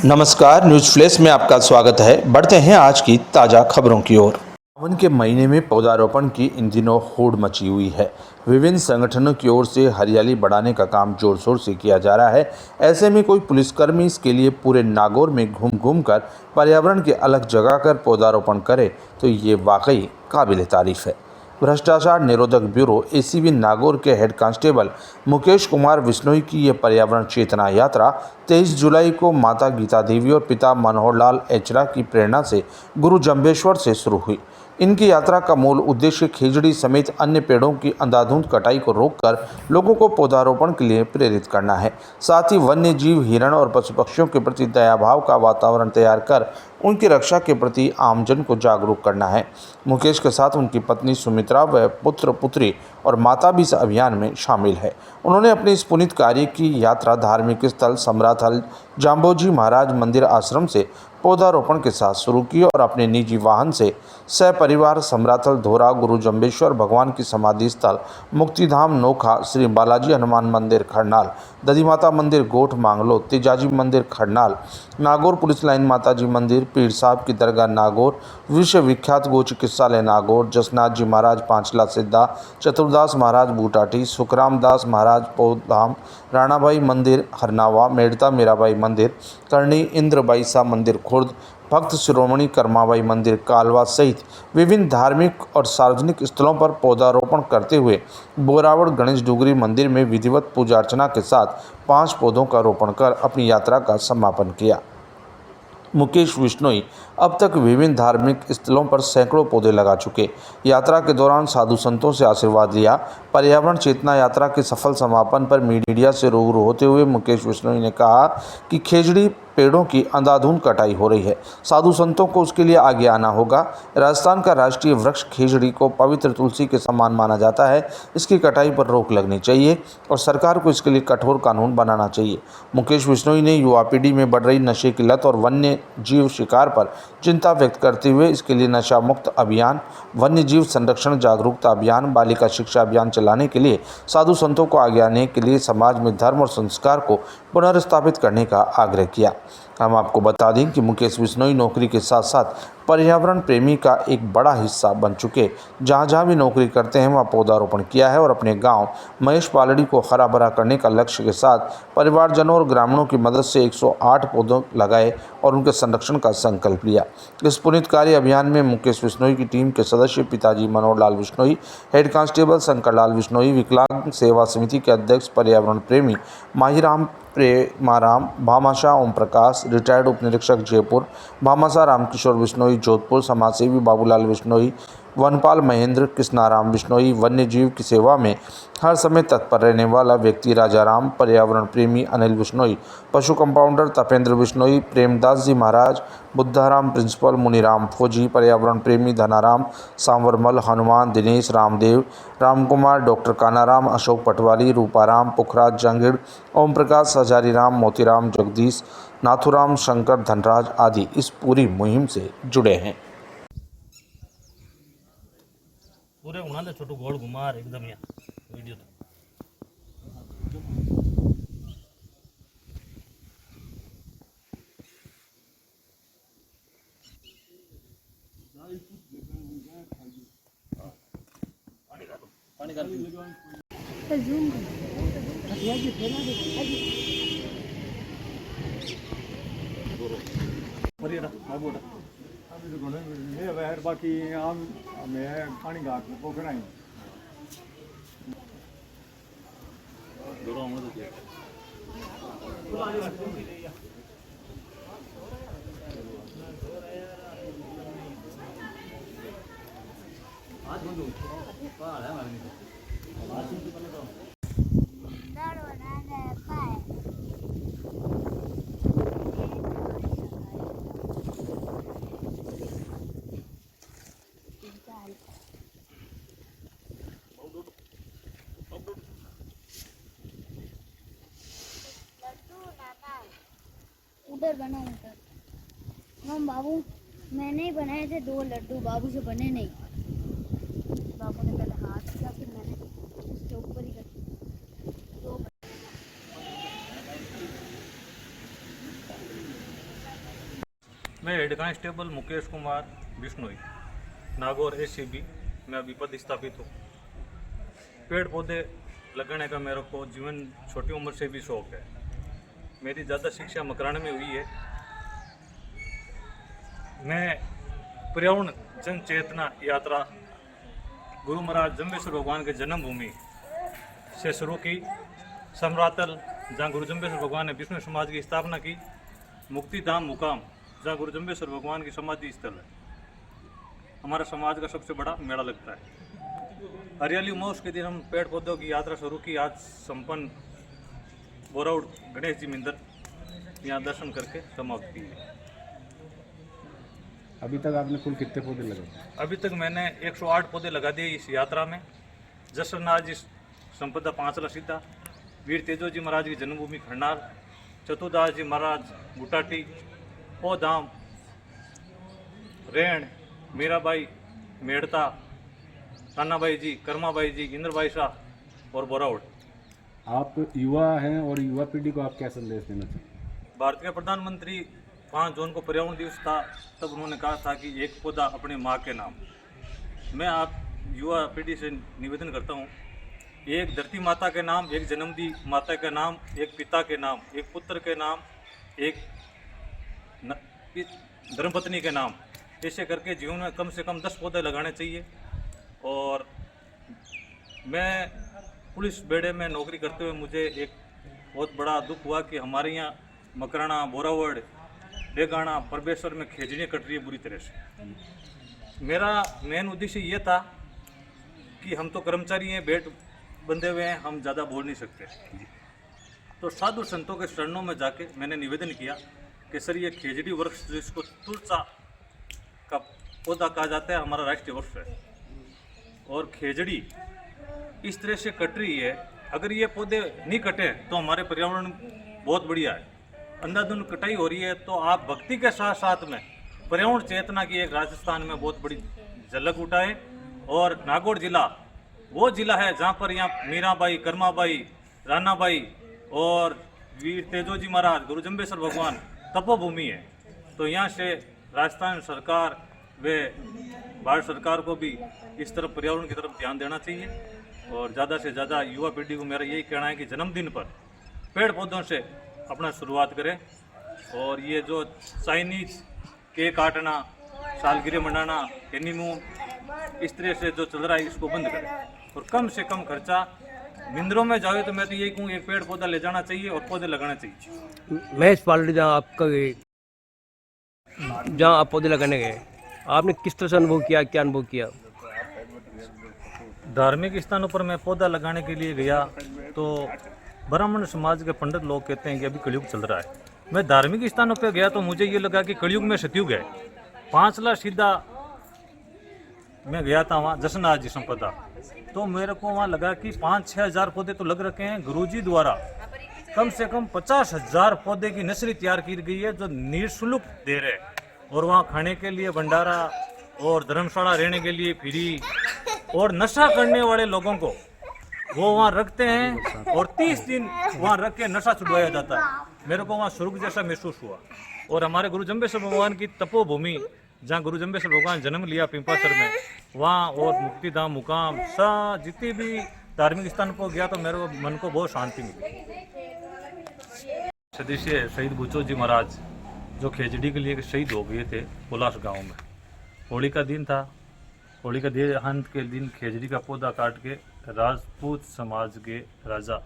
नमस्कार, news flash में आपका स्वागत है। बढ़ते हैं आज की ताज़ा खबरों की ओर। सावन के महीने में पौधारोपण की इन दिनों होड़ मची हुई है। विभिन्न संगठनों की ओर से हरियाली बढ़ाने का काम जोर शोर से किया जा रहा है। ऐसे में कोई पुलिसकर्मी इसके लिए पूरे नागौर में घूम घूम कर पर्यावरण की अलग जगह कर पौधारोपण करे तो ये वाकई काबिल तारीफ है। भ्रष्टाचार निरोधक ब्यूरो एसीबी नागौर के हेड कांस्टेबल मुकेश कुमार बिश्नोई की ये पर्यावरण चेतना यात्रा 23 जुलाई को माता गीता देवी और पिता मनोहर लाल एचरा की प्रेरणा से गुरु जंबेश्वर से शुरू हुई। इनकी यात्रा का मूल उद्देश्य खेजड़ी समेत अन्य पेड़ों की अंधाधुंध कटाई को रोककर लोगों को पौधारोपण के लिए प्रेरित करना है। साथ ही वन्य जीव, हिरण और पशु पक्षियों के प्रति दयाभाव का वातावरण तैयार कर उनकी रक्षा के प्रति आमजन को जागरूक करना है। मुकेश के साथ उनकी पत्नी सुमित्रा व पुत्र पुत्री और माता भी इस अभियान में शामिल है। उन्होंने अपने इस पुनीत कार्य की यात्रा धार्मिक स्थल समराथल जाम्बोजी महाराज मंदिर आश्रम से पौधारोपण के साथ शुरू की और अपने निजी वाहन से सपरिवार समराथल धोरा गुरु जंबेश्वर भगवान की समाधि स्थल मुक्तिधाम नोखा, श्री बालाजी हनुमान मंदिर खरनाल, दधिमाता मंदिर गोठ मांगलो, तेजाजी मंदिर खरनाल, नागौर पुलिस लाइन माताजी मंदिर, पीर साहब की दरगाह नागौर, विश्व विख्यात गो चिकित्सालय नागौर, जसनाथ जी महाराज पांचला सिद्धा, चतुरदास महाराज बूटाटी, सुखराम दास महाराज पौधाम, राणाबाई मंदिर हरनावा, मेड़ता मीराबाई मंदिर करणी, इंद्रबाई सा मंदिर खुर्द, भक्त शिरोमणि कर्माबाई मंदिर कालवा सहित विभिन्न धार्मिक और सार्वजनिक स्थलों पर पौधारोपण करते हुए बोरावड़ गणेश डुगरी मंदिर में विधिवत पूजा अर्चना के साथ 5 पौधों का रोपण कर अपनी यात्रा का समापन किया। मुकेश बिश्नोई अब तक विभिन्न धार्मिक स्थलों पर सैकड़ों पौधे लगा चुके। यात्रा के दौरान साधु संतों से आशीर्वाद लिया। पर्यावरण चेतना यात्रा के सफल समापन पर मीडिया से रूबरू होते हुए मुकेश बिश्नोई ने कहा कि खेजड़ी पेड़ों की अंधाधुंध कटाई हो रही है। साधु संतों को उसके लिए आगे आना होगा। राजस्थान का राष्ट्रीय वृक्ष खेजड़ी को पवित्र तुलसी के समान माना जाता है। इसकी कटाई पर रोक लगनी चाहिए और सरकार को इसके लिए कठोर कानून बनाना चाहिए। मुकेश बिश्नोई ने युवा पीढ़ी में बढ़ रही नशे की लत और वन्य जीव शिकार पर चिंता व्यक्त करते हुए इसके लिए नशा मुक्त अभियान, वन्य जीव संरक्षण जागरूकता अभियान, बालिका शिक्षा अभियान चलाने के लिए साधु संतों को आगे आने के लिए समाज में धर्म और संस्कार को पुनर्स्थापित करने का आग्रह किया। हम आपको बता दें कि मुकेश बिश्नोई नौकरी के साथ साथ पर्यावरण प्रेमी का एक बड़ा हिस्सा बन चुके। जहां जहां भी नौकरी करते हैं वहां पौधारोपण किया है और अपने गांव महेश पालड़ी को हरा भरा करने का लक्ष्य के साथ परिवारजनों और ग्रामीणों की मदद से 108 पौधे लगाए और उनके संरक्षण का संकल्प लिया। इस पुनीत कार्य अभियान में मुकेश बिश्नोई की टीम के सदस्य पिताजी मनोहर लाल बिश्नोई, हेड कांस्टेबल शंकर लाल बिश्नोई, विकलांग सेवा समिति के अध्यक्ष पर्यावरण प्रेमी माहीराम प्रेमाराम, भामाशाह ओम प्रकाश, रिटायर्ड उप निरीक्षक जयपुर, भामाशाह रामकिशोर बिश्नोई जोधपुर, समाजसेवी बाबूलाल बिश्नोई, वनपाल महेंद्र कृष्णाराम बिश्नोई, वन्य जीव की सेवा में हर समय तत्पर रहने वाला व्यक्ति राजाराम, पर्यावरण प्रेमी अनिल बिश्नोई, पशु कंपाउंडर तपेंद्र बिश्नोई, प्रेमदास जी महाराज, बुद्धाराम प्रिंसिपल, मुनीराम फौजी, पर्यावरण प्रेमी धनाराम, सांवरमल, हनुमान, दिनेश, रामदेव, रामकुमार, डॉक्टर कानाराम, अशोक पटवारी, रूपाराम, पुखराज जंगिड़, ओम प्रकाश हजारीराम, मोतीराम, जगदीश, नाथुराम, शंकर, धनराज आदि इस पूरी मुहिम से जुड़े हैं। पूरे उन्होंने छोटू गोल घुमा एकदम यहाँ वीडियो तो पानी का जूम बाकी आम मैं पानी घाट पोखर आई उधर बना उधर हम बाबू मैंने ही बनाए थे 2 लड्डू, बाबू से बने नहीं। बाबू ने पहले हाथ किया फिर मैंने उसके ऊपर ही कर मैं head constable Mukesh Kumar Bishnoi, Nagaur ACB में अभी पदस्थापित हूँ। पेड़ पौधे लगाने का मेरे को जीवन छोटी उम्र से भी शौक है। मेरी ज़्यादा शिक्षा मकराना में हुई है। मैं पर्यावरण जन चेतना यात्रा गुरु महाराज जम्बेश्वर भगवान के जन्मभूमि से शुरू की। समरातल जहाँ गुरु जम्बेश्वर भगवान ने विष्णु समाज की स्थापना की। मुक्तिधाम मुकाम जहाँ गुरु जम्बेश्वर भगवान की समाधि स्थल है। हमारा समाज का सबसे बड़ा मेला लगता है। हरियाली महोत्सव के दिन हम पेड़ पौधों की यात्रा शुरू की। आज संपन्न बोराउड गणेश जी मंदिर यहाँ दर्शन करके समाप्त की है। अभी तक आपने कुल कितने पौधे लगाए? अभी तक मैंने 108 पौधे लगा दिए इस यात्रा में। जसरनाथ जी संपदा पांचला सीधा, वीर तेजो जी महाराज की जन्मभूमि खंडार, चतुरदास जी महाराज बुटाटी, धाम, रेण, मीराबाई, मेड़ता, कान्नाबाई जी, कर्माबाई जी, इंद्रबाई शाह और बोराउड। आप युवा हैं और युवा पीढ़ी को आप क्या संदेश देना चाहते? भारत के प्रधानमंत्री 5 जून को पर्यावरण दिवस था, तब उन्होंने कहा था कि एक पौधा अपनी माँ के नाम। मैं आप युवा पीढ़ी से निवेदन करता हूँ, एक धरती माता के नाम, एक जन्मदी माता के नाम, एक पिता के नाम, एक पुत्र के नाम, एक धर्मपत्नी के नाम, ऐसे करके जीवन में कम से कम 10 पौधे लगाने चाहिए। और मैं पुलिस बेड़े में नौकरी करते हुए मुझे एक बहुत बड़ा दुख हुआ कि हमारे यहाँ मकराना, बोरावड़, डेगाना, परबेश्वर में खेजड़ियाँ कट रही है बुरी तरह से। मेरा मेन उद्देश्य ये था कि हम तो कर्मचारी हैं, बेट बंधे हुए हैं, हम ज़्यादा बोल नहीं सकते। तो साधु संतों के चरणों में जाके मैंने निवेदन किया कि सर ये खेजड़ी वृक्ष जिसको तुलसा का पौधा कहा जाता है, हमारा राष्ट्रीय वृक्ष है। और खेजड़ी इस तरह से कट रही है, अगर ये पौधे नहीं कटे तो हमारे पर्यावरण बहुत बढ़िया है। अंधाधुंध कटाई हो रही है, तो आप भक्ति के साथ साथ में पर्यावरण चेतना की एक राजस्थान में बहुत बड़ी झलक उठाए। और नागौर जिला वो जिला है जहाँ पर यहाँ मीराबाई, कर्माबाई, रानाबाई और वीर तेजो जी महाराज, गुरु जम्बेश्वर भगवान तपोभूमि है। तो यहाँ से राजस्थान सरकार व भारत सरकार को भी इस तरफ पर्यावरण की तरफ ध्यान देना चाहिए। और ज़्यादा से ज़्यादा युवा पीढ़ी को मेरा यही कहना है कि जन्मदिन पर पेड़ पौधों से अपना शुरुआत करें। और ये जो चाइनीज केक काटना, सालगिरह मनाना, हनीमून, इस तरह से जो चल रहा है इसको बंद करें। और कम से कम खर्चा, मंदिरों में जाओ तो मैं तो यही कहूँ एक पेड़ पौधा ले जाना चाहिए और पौधे लगाना चाहिए। महेश पालड़ी, जहाँ आप पौधे लगाने गए, आपने किस तरह से अनुभव किया, क्या अनुभव किया? धार्मिक स्थानों पर मैं पौधा लगाने के लिए गया तो ब्राह्मण समाज के पंडित लोग कहते हैं कि अभी कलयुग चल रहा है। मैं धार्मिक स्थानों पर गया तो मुझे ये लगा कि कलयुग में सतयुग है। पांचला सीधा मैं गया था वहाँ जसनाथ जी संपदा, तो मेरे को वहाँ लगा कि 5-6 हज़ार पौधे तो लग रखे हैं। गुरुजी द्वारा कम से कम 50,000 पौधे की नर्सरी तैयार की गई है जो निःशुल्क दे रहे हैं। और वहाँ खाने के लिए भंडारा और धर्मशाला रहने के लिए फ्री, और नशा करने वाले लोगों को वो वहाँ रखते हैं और 30 दिन वहाँ रख के नशा छुड़वाया जाता है। मेरे को वहाँ स्वर्ग जैसा महसूस हुआ। और हमारे गुरु जम्बेश्वर भगवान की तपोभूमि जहाँ गुरु जम्बेश्वर भगवान जन्म लिया पिंपासर में, वहाँ और मुक्तिधाम मुकाम जितनी भी धार्मिक स्थान पर गया तो मेरे को मन को बहुत शांति मिली। सदस्य शहीद बुचो जी महाराज जो खेजड़ी के लिए शहीद हो गए थे पुलास गांव में, होली का दिन था। होली का देहांत के दिन खेजड़ी का पौधा काट के राजपूत समाज के राजा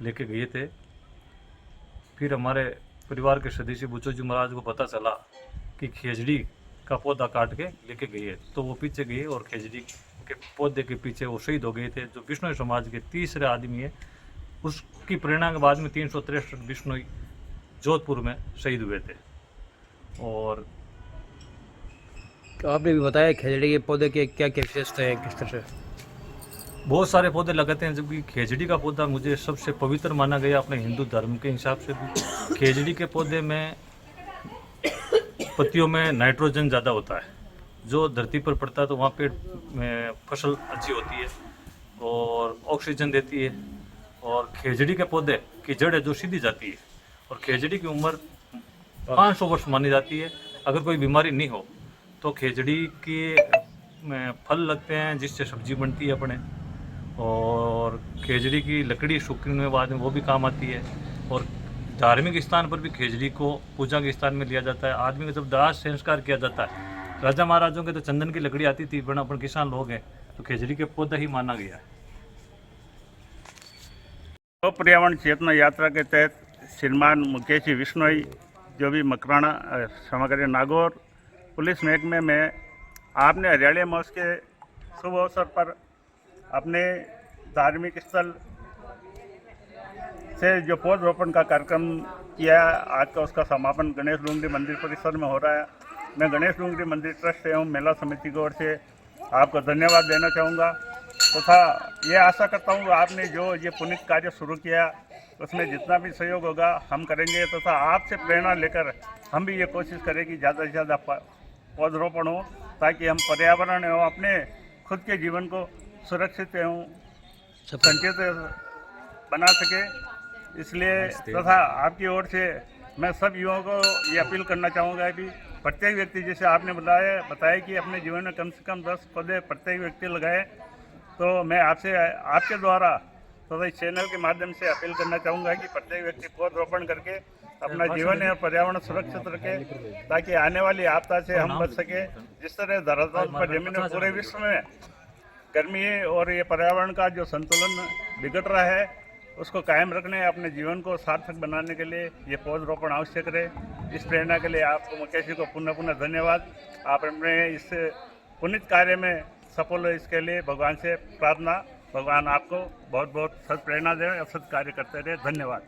लेके गए थे। फिर हमारे परिवार के सदस्य बुचो जी महाराज को पता चला कि खेजड़ी का पौधा काट के लेके गए, तो वो पीछे गए और खेजड़ी के पौधे के पीछे वो शहीद हो गए थे। जो बिश्नोई समाज के तीसरे आदमी है, उसकी प्रेरणा के बाद में 363 बिश्नोई जोधपुर में शहीद हुए थे। और तो आपने भी बताया खेजड़ी के पौधे के क्या क्या विशेषता है, किस तरह से? बहुत सारे पौधे लगाते हैं, जबकि खेजड़ी का पौधा मुझे सबसे पवित्र माना गया अपने हिंदू धर्म के हिसाब से भी। खेजड़ी के पौधे में पत्तियों में नाइट्रोजन ज़्यादा होता है, जो धरती पर पड़ता है तो वहाँ पे फसल अच्छी होती है और ऑक्सीजन देती है। और खेजड़ी के पौधे की जड़ है जो सीधी जाती है, और खेजड़ी की उम्र 500 वर्ष मानी जाती है। अगर कोई बीमारी नहीं हो तो खेजड़ी के फल लगते हैं जिससे सब्जी बनती है अपने, और खेजड़ी की लकड़ी सूखने के बाद में वो भी काम आती है। और धार्मिक स्थान पर भी खेजड़ी को पूजा के स्थान में लिया जाता है। आदमी का जब दाह संस्कार किया जाता है, राजा महाराजों के तो चंदन की लकड़ी आती थी, पर अपन किसान लोग हैं तो खेजड़ी के पौधा ही माना गया है। तो पर्यावरण चेतना यात्रा के तहत श्रीमान मुकेश जी विश्नोई जो भी मकराना समग्र नागौर पुलिस महकमे में आपने हरियाली महोत्सव के शुभ अवसर पर अपने धार्मिक स्थल से जो पौधरोपण का कार्यक्रम किया, आज का उसका समापन गणेश डूंगरी मंदिर परिसर में हो रहा है। मैं गणेश डूंगरी मंदिर ट्रस्ट एवं मेला समिति की ओर से आपको धन्यवाद देना चाहूँगा तथा ये आशा करता हूँ आपने जो ये पुनीत कार्य शुरू किया उसमें जितना भी सहयोग होगा हम करेंगे तथा आपसे प्रेरणा लेकर हम भी ये कोशिश करें कि ज़्यादा से ज़्यादा पौधरोपण हो, ताकि हम पर्यावरण एवं अपने खुद के जीवन को सुरक्षित एवं संचित बना सके। इसलिए तथा आपकी ओर से मैं सब युवाओं को ये अपील करना चाहूँगा कि प्रत्येक व्यक्ति, जैसे आपने बताया कि अपने जीवन में कम से कम 10 पौधे प्रत्येक व्यक्ति लगाए, तो मैं आपसे आपके द्वारा तथा इस चैनल के माध्यम से अपील करना चाहूँगा कि प्रत्येक व्यक्ति पौधरोपण करके अपना जीवन और पर्यावरण सुरक्षित रखे, ताकि आने वाली आपदा से हम बच सके। जिस तरह धरातल पर जमीन में पूरे विश्व में गर्मी और ये पर्यावरण का जो संतुलन बिगड़ रहा है उसको कायम रखने, अपने जीवन को सार्थक बनाने के लिए ये पौधरोपण आवश्यक रहे। इस प्रेरणा के लिए आपको मुकेश जी को पुनः पुनः धन्यवाद। आप अपने इस पुनीत कार्य में सफल हो, इसके लिए भगवान से प्रार्थना, भगवान आपको बहुत बहुत सद प्रेरणा दे और सद कार्य करते रहे। धन्यवाद।